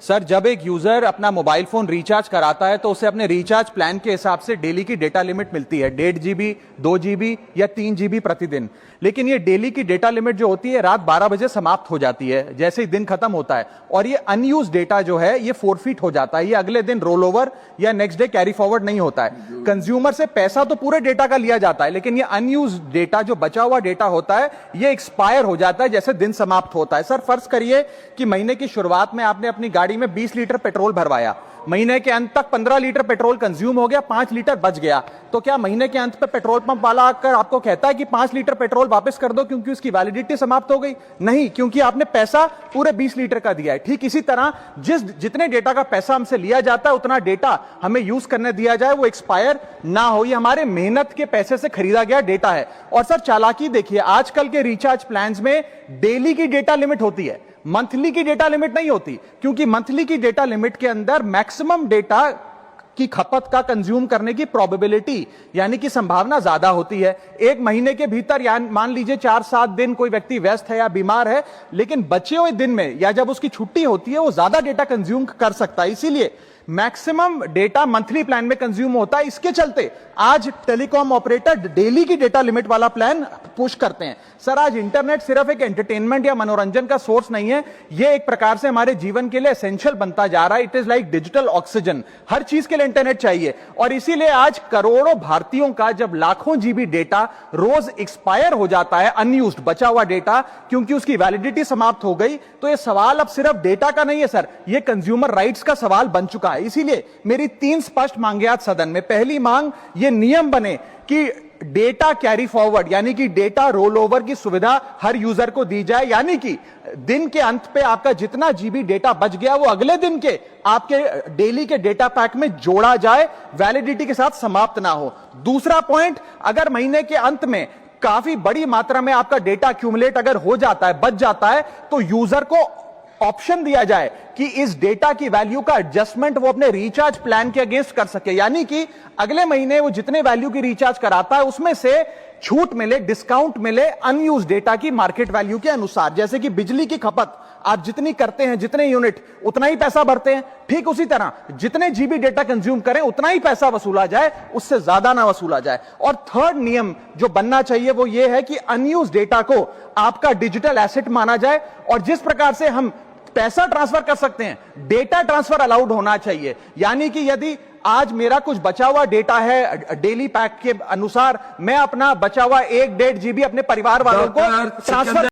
Sir, जब एक user अपना मोबाइल फोन रिचार्ज कराता है तो उसे अपने रिचार्ज प्लान के हिसाब से डेली की डेटा लिमिट मिलती है 1.5 GB, 2 GB या 3 GB प्रतिदिन। लेकिन ये डेली की डेटा लिमिट जो होती है रात 12 बजे समाप्त हो जाती है जैसे ही दिन खत्म होता है, और ये अनयूज डेटा जो है ये फोरफिट हो जाता है, ये अगले दिन रोल ओवर या नेक्स्ट डे कैरी फॉरवर्ड नहीं होता है। कंज्यूमर से पैसा तो पूरे डेटा का लिया जाता है, लेकिन ये अनयूज डेटा जो बचा हुआ डेटा होता है ये एक्सपायर हो जाता है जैसे दिन समाप्त होता है। सर, फर्ज करिए कि महीने की शुरुआत में आपने अपनी गाड़ी में 20 लीटर पेट्रोल भरवाया, महीने के अंत तक 15 लीटर पेट्रोल कंज्यूम हो गया, 5 लीटर बच गया, तो क्या महीने के अंत पे पेट्रोल पंप वाला आकर आपको कहता है कि 5 लीटर पेट्रोल वापस कर दो क्योंकि उसकी वैलिडिटी समाप्त हो गई? नहीं, क्योंकि आपने पैसा पूरे 20 लीटर का दिया है। ठीक इसी तरह जितने डेटा का पैसा हमसे लिया जाता है उतना डेटा हमें यूज करने दिया जाए, वो एक्सपायर ना हो। ये हमारे मेहनत के पैसे से खरीदा गया डेटा है। और सर, चालाकी देखिए, आजकल के रिचार्ज प्लान्स में डेली की डेटा लिमिट होती है, मंथली की डेटा लिमिट नहीं होती, क्योंकि मंथली की डेटा लिमिट के अंदर मैक्सिमम डेटा की खपत का कंज्यूम करने की प्रोबेबिलिटी यानी कि संभावना ज्यादा होती है। एक महीने के भीतर या मान लीजिए 4-7 दिन कोई व्यक्ति व्यस्त है या बीमार है, लेकिन बचे हुए दिन में या जब उसकी छुट्टी होती है वो ज्यादा डेटा कंज्यूम कर सकता है, इसीलिए मैक्सिमम डेटा मंथली प्लान में कंज्यूम होता है। इसके चलते आज टेलीकॉम ऑपरेटर डेली की डेटा लिमिट वाला प्लान पुश करते हैं। सर, आज इंटरनेट सिर्फ एक एंटरटेनमेंट या मनोरंजन का सोर्स नहीं है, यह एक प्रकार से हमारे जीवन के लिए एसेंशियल बनता जा रहा है। It is like digital oxygen, हर चीज के लिए इंटरनेट चाहिए। और इसीलिए आज करोड़ों भारतीयों का जब लाखों जीबी डेटा रोज एक्सपायर हो जाता है, अनयूज्ड बचा हुआ डेटा, क्योंकि उसकी वैलिडिटी समाप्त हो गई, तो यह सवाल अब सिर्फ डेटा का नहीं है सर, यह कंज्यूमर राइट्स का सवाल बन चुका है। इसीलिए मेरी 3 स्पष्ट मांगे आज सदन में। पहली मांग, यह नियम बने कि डेटा कैरी फॉरवर्ड यानी कि डेटा रोल ओवर की सुविधा हर यूजर को दी जाए, यानी कि दिन के अंत पे आपका जितना जीबी डेटा बच गया वो अगले दिन के आपके डेली के डेटा पैक में जोड़ा जाए, वैलिडिटी के साथ समाप्त ना हो। दूसरा पॉइंट, अगर महीने के अंत में काफी बड़ी मात्रा में आपका डेटा एक्यूमुलेट अगर हो जाता है, बच जाता है, तो यूजर को ऑप्शन दिया जाए कि इस डेटा की वैल्यू का एडजस्टमेंट वो अपने रिचार्ज प्लान के अगेंस्ट कर सके, यानी कि अगले महीने वो जितने वैल्यू की रिचार्ज कराता है उसमें से छूट मिले, डिस्काउंट मिले अनयूज डेटा की मार्केट वैल्यू के अनुसार। जैसे कि बिजली की खपत आप जितनी करते हैं, जितने यूनिट उतना ही पैसा भरते हैं, ठीक उसी तरह जितने जीबी डेटा कंज्यूम करें उतना ही पैसा वसूला जाए, उससे ज्यादा ना वसूला जाए। और थर्ड नियम जो बनना चाहिए वो ये है कि अनयूज डेटा को आपका डिजिटल एसेट माना जाए, और जिस प्रकार से हम पैसा ट्रांसफर कर सकते हैं, डेटा ट्रांसफर अलाउड होना चाहिए। यानी कि यदि आज मेरा कुछ बचा हुआ डेटा है डेली पैक के अनुसार, मैं अपना बचा हुआ 1-1.5 GB अपने परिवार वालों को ट्रांसफर